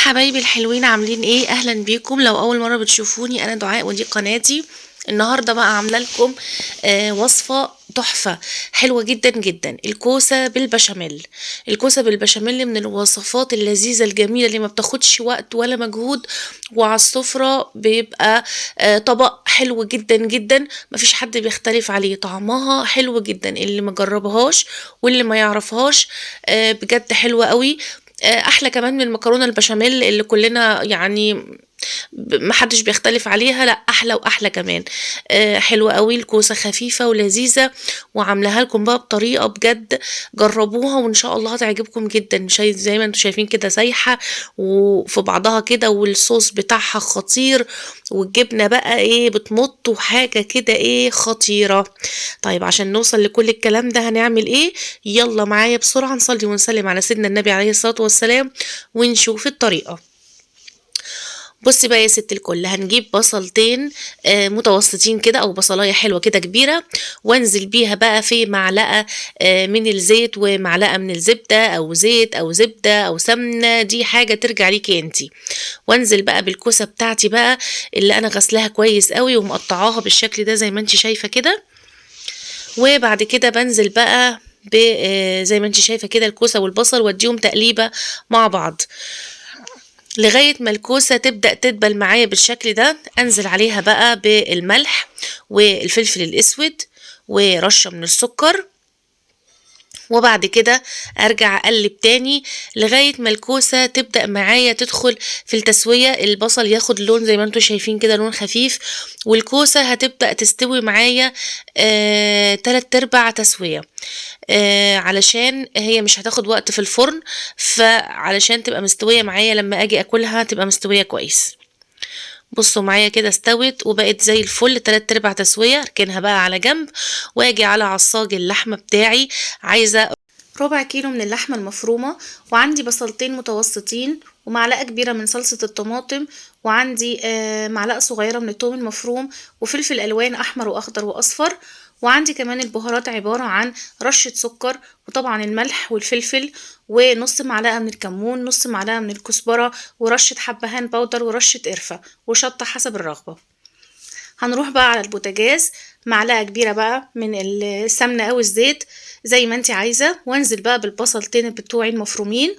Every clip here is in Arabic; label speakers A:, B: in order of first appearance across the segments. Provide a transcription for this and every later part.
A: حبايبي الحلوين عاملين ايه؟ اهلا بيكم. لو اول مره بتشوفوني انا دعاء ودي قناتي. النهارده بقى عامله لكم وصفه تحفه حلوه جدا جدا، الكوسه بالبشاميل. الكوسه بالبشاميل من الوصفات اللذيذه الجميله اللي ما بتاخدش وقت ولا مجهود، وعلى السفره بيبقى طبق حلو جدا جدا، مفيش حد بيختلف عليه. طعمها حلو جدا، اللي ما جربهاش واللي ما يعرفهاش بجد حلوه قوي. احلى كمان من المكرونه البشاميل اللي كلنا يعني محدش بيختلف عليها، لا احلى واحلى كمان. حلوه قوي، الكوسه خفيفه ولذيذه، وعاملاها لكم بقى بطريقه بجد جربوها وان شاء الله هتعجبكم جدا. زي ما انتم شايفين كده سايحه وفي بعضها كده، والصوص بتاعها خطير، والجبنه بقى ايه بتمط، وحاجه كده ايه خطيره. طيب عشان نوصل لكل الكلام ده هنعمل ايه؟ يلا معايا بسرعه نصلي ونسلم على سيدنا النبي عليه الصلاه والسلام ونشوف الطريقه. بصي بقى يا ست الكل، هنجيب بصلتين متوسطين كده، او بصلايه حلوه كده كبيره، وانزل بيها بقى في معلقه من الزيت ومعلقه من الزبده، او زيت او زبده او سمنه، دي حاجه ترجع ليكي انتي. وانزل بقى بالكوسه بتاعتي بقى اللي انا غسلاها كويس قوي ومقطعاها بالشكل ده زي ما انتي شايفه كده. وبعد كده بنزل بقى زي ما انت شايفه كده الكوسه والبصل، واديهم تقليبه مع بعض لغاية ما الكوسة تبدأ تدبل معايا بالشكل ده. انزل عليها بقى بالملح والفلفل الاسود ورشة من السكر، وبعد كده ارجع اقلب تاني لغاية ما الكوسة تبدأ معايا تدخل في التسوية، البصل ياخد لون زي ما انتم شايفين كده، لون خفيف، والكوسة هتبدأ تستوي معايا 3/4 تسوية. علشان هي مش هتاخد وقت في الفرن، فعلشان تبقى مستوية معايا لما اجي اكلها تبقى مستوية كويس. بصوا معايا كده استوت وبقت زي الفل 3/4 تسوية. اركنها بقى على جنب واجي على عصاج اللحمة بتاعي. عايزة ربع كيلو من اللحمة المفرومة، وعندي بصلتين متوسطين، ومعلقة كبيرة من صلصة الطماطم، وعندي معلقة صغيرة من الثوم المفروم، وفلفل ألوان أحمر وأخضر وأصفر، وعندي كمان البهارات عبارة عن رشة سكر، وطبعا الملح والفلفل، ونص معلقة من الكمون، نص معلقة من الكزبرة، ورشة حبهان باودر، ورشة قرفة، وشطة حسب الرغبة. هنروح بقى على البوتاجاز، معلقة كبيرة بقى من السمنة أو الزيت زي ما انت عايزة، وانزل بقى بالبصلتين بتوعي المفرومين،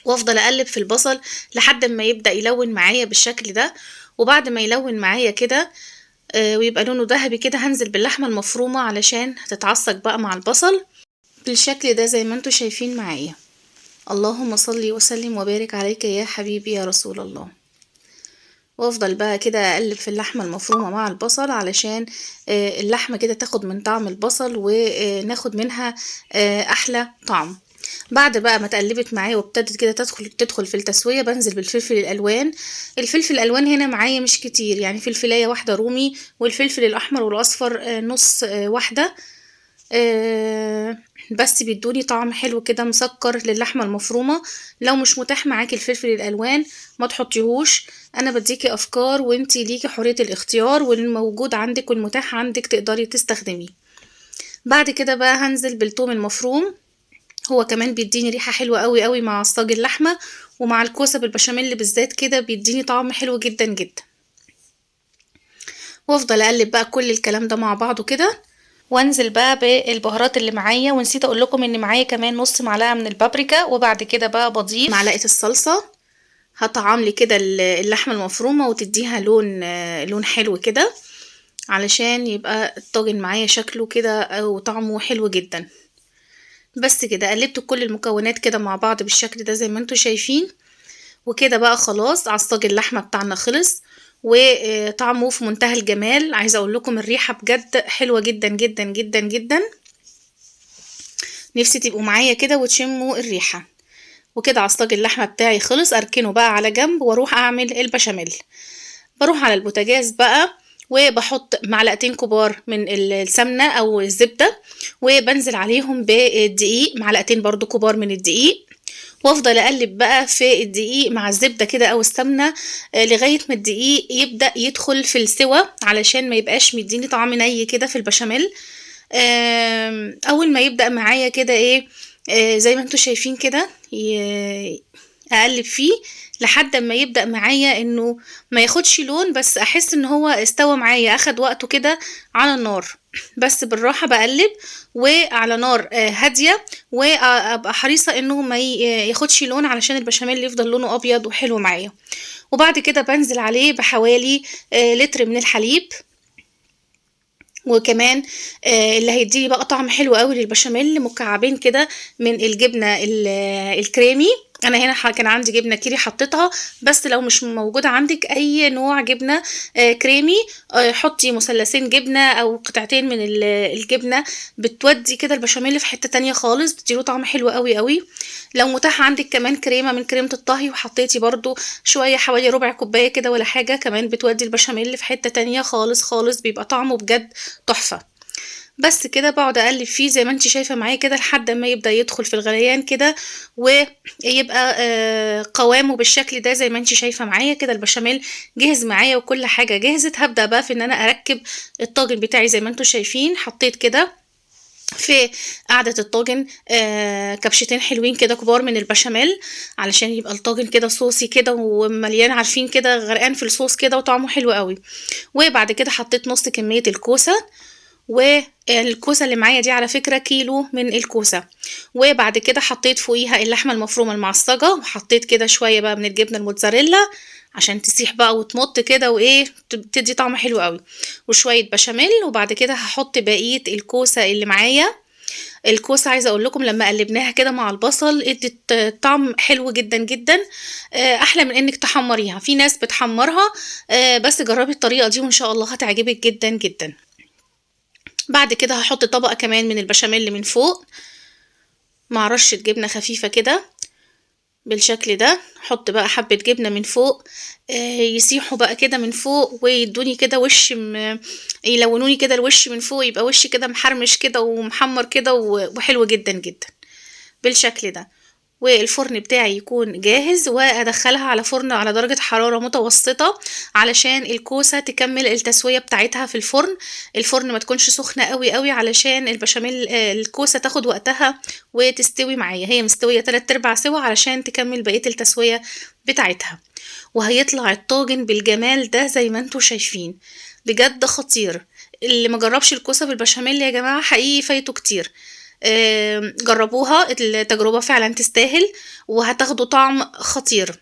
A: وافضل اقلب في البصل لحد ما يبدأ يلون معايا بالشكل ده. وبعد ما يلون معايا كده ويبقى لونه ذهبي كده، هنزل باللحمة المفرومة علشان هتتعصج بقى مع البصل بالشكل ده زي ما انتوا شايفين معايا. اللهم صل وسلم وبارك عليك يا حبيبي يا رسول الله. وافضل بقى كده اقلب في اللحمة المفرومة مع البصل علشان اللحمة كده تاخد من طعم البصل وناخد منها احلى طعم. بعد بقى ما اتقلبت معايا وابتدت كده تدخل في التسوية، بنزل بالفلفل الالوان. الفلفل الالوان هنا معايا مش كتير، يعني فلفلاية واحدة رومي، والفلفل الاحمر والاصفر نص واحدة، بس بيدوني طعم حلو كده مسكر للحمة المفرومة. لو مش متاح معاكي الفلفل الالوان ما تحطيهوش، انا بديكي افكار وانتي ليكي حرية الاختيار، والموجود عندك والمتاح عندك تقدري تستخدميه. بعد كده بقى هنزل بالثوم المفروم، هو كمان بيديني ريحة حلوة قوي قوي مع عصاج اللحمة، ومع الكوسة بالبشاميل بالذات كده بيديني طعم حلو جدا جدا. وافضل اقلب بقى كل الكلام ده مع بعضه كده، وانزل بقى بالبهارات اللي معايا. ونسيت اقول لكم ان معايا كمان نص معلقة من البابريكا، وبعد كده بقى بضيف معلقة الصلصة. هطعم لي كده اللحمة المفرومة وتديها لون حلو كده، علشان يبقى الطاجن معايا شكله كده وطعمه حلو جدا. بس كده قلبت كل المكونات كده مع بعض بالشكل ده زي ما انتوا شايفين، وكده بقى خلاص عصاج اللحمة بتاعنا خلص وطعمه في منتهى الجمال. عايزة اقول لكم الريحة بجد حلوة جدا جدا جدا جدا، نفسي تبقوا معايا كده وتشموا الريحة. وكده عصاج اللحمة بتاعي خلص، اركنه بقى على جنب واروح اعمل البشاميل. بروح على البوتاجاز بقى وبحط معلقتين كبار من السمنة او الزبدة، وبنزل عليهم بالدقيق، معلقتين برضو كبار من الدقيق، وافضل اقلب بقى في الدقيق مع الزبدة كده او السمنة لغاية ما الدقيق يبدأ يدخل في السوى، علشان ما يبقاش مديني طعم ني كده في البشاميل. اول ما يبدأ معايا كده ايه زي ما انتوا شايفين كده اقلب فيه لحد ما يبدأ معايا انه ما ياخدش لون، بس احس ان هو استوى معايا، اخد وقته كده على النار. بس بالراحة بقلب وعلى نار هادية، وابقى حريصة انه ما ياخدش لون علشان البشاميل يفضل لونه ابيض وحلو معايا. وبعد كده بنزل عليه بحوالي لتر من الحليب، وكمان اللي هيديه بقى طعم حلو قوي للبشاميل مكعبين كده من الجبنة الكريمي. انا هنا كان عندي جبنه كيري حطيتها، بس لو مش موجوده عندك اي نوع جبنه كريمي، حطي مثلثين جبنه او قطعتين من الجبنه، بتودي كده البشاميل في حته تانية خالص، بتديله طعم حلو قوي قوي. لو متاح عندك كمان كريمه من كريمه الطهي وحطيتي برضو شويه، حوالي ربع كوبايه كده ولا حاجه، كمان بتودي البشاميل في حته تانية خالص خالص، بيبقى طعمه بجد تحفه. بس كده باقعد اقلب فيه زي ما انت شايفه معايا كده لحد ما يبدا يدخل في الغليان كده، ويبقى قوامه بالشكل ده زي ما انت شايفه معايا كده. البشاميل جهز معايا وكل حاجه جهزت، هبدا بقى في ان انا اركب الطاجن بتاعي. زي ما انتم شايفين حطيت كده في قاعدة الطاجن كبشتين حلوين كده كبار من البشاميل، علشان يبقى الطاجن كده صوصي كده ومليان، عارفين كده غرقان في الصوص كده وطعمه حلو قوي. وبعد كده حطيت نص كمية الكوسة، والكوسة اللي معايا دي على فكرة كيلو من الكوسة. وبعد كده حطيت فوقيها اللحمة المفرومة المعصجة، وحطيت كده شوية بقى من الجبنة الموتزاريلا عشان تسيح بقى وتمط كده وايه، تدي طعم حلو قوي، وشوية بشاميل. وبعد كده هحط بقية الكوسة اللي معايا. الكوسة عايزة اقول لكم لما قلبناها كده مع البصل ادت طعم حلو جدا جدا، احلى من انك تحمريها. في ناس بتحمرها، بس جربي الطريقة دي وان شاء الله هتعجبك جدا جدا. بعد كده هحط طبقة كمان من البشاميل من فوق مع رشة جبنة خفيفة كده بالشكل ده. حط بقى حبة جبنة من فوق، يسيحوا بقى كده من فوق ويدوني كده وش يلونوني كده الوش من فوق، يبقى وش كده محرمش كده ومحمر كده وحلو جدا جدا بالشكل ده. والفرن بتاعي يكون جاهز، وادخلها على فرن على درجة حرارة متوسطة علشان الكوسة تكمل التسوية بتاعتها في الفرن. الفرن ما تكونش سخنة قوي قوي علشان البشاميل الكوسة تاخد وقتها وتستوي معايا، هي مستوية 3/4 سوا علشان تكمل بقية التسوية بتاعتها. وهيطلع الطاجن بالجمال ده زي ما انتوا شايفين، بجد خطير. اللي ما جربش الكوسة بالبشاميل يا جماعة حقيقي فايته كتير. جربوها، التجربة فعلا تستاهل وهتاخدوا طعم خطير.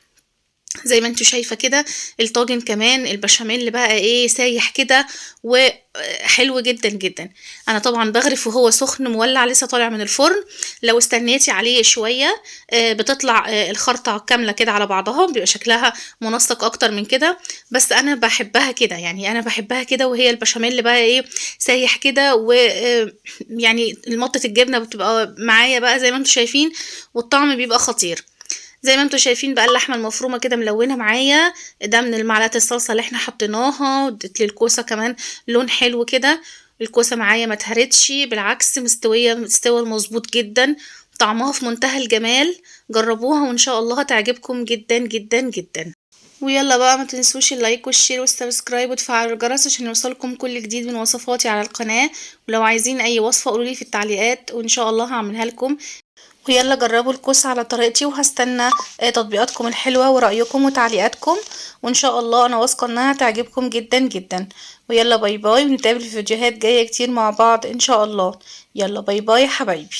A: زي ما انتوا شايفة كده الطاجن كمان البشاميل اللي بقى ايه سايح كده وحلو جدا جدا. انا طبعا بغرف وهو سخن مولع لسه طالع من الفرن. لو استنيتي عليه شوية بتطلع الخرطة كاملة كده على بعضها، بيبقى شكلها منسق اكتر من كده، بس انا بحبها كده، يعني انا بحبها كده وهي البشاميل اللي بقى ايه سايح كده، و يعني مطة الجبنة بتبقى معايا بقى زي ما انتوا شايفين، والطعم بيبقى خطير. زي ما انتوا شايفين بقى اللحمة المفرومة كده ملونة معايا، ده من المعلقة الصلصة اللي احنا حطيناها، وادت للكوسة كمان لون حلو كده. الكوسة معايا ما اتهرتش، بالعكس مستوية مستوى مظبوط جدا، طعمها في منتهى الجمال. جربوها وان شاء الله هتعجبكم جدا جدا جدا. ويلا بقى ما تنسوش اللايك والشير والسبسكرايب وتفعلوا الجرس عشان يوصلكم كل جديد من وصفاتي على القناة. ولو عايزين اي وصفة قولولي في التعليقات وان شاء الله هعملها لكم. ويلا جربوا الكوسة على طريقتي، وهستنى تطبيقاتكم الحلوة ورأيكم وتعليقاتكم، وان شاء الله انا واثقة انها تعجبكم جدا جدا. ويلا باي باي، ونتقابل في فيديوهات جاية كتير مع بعض ان شاء الله. يلا باي باي يا حبايبي.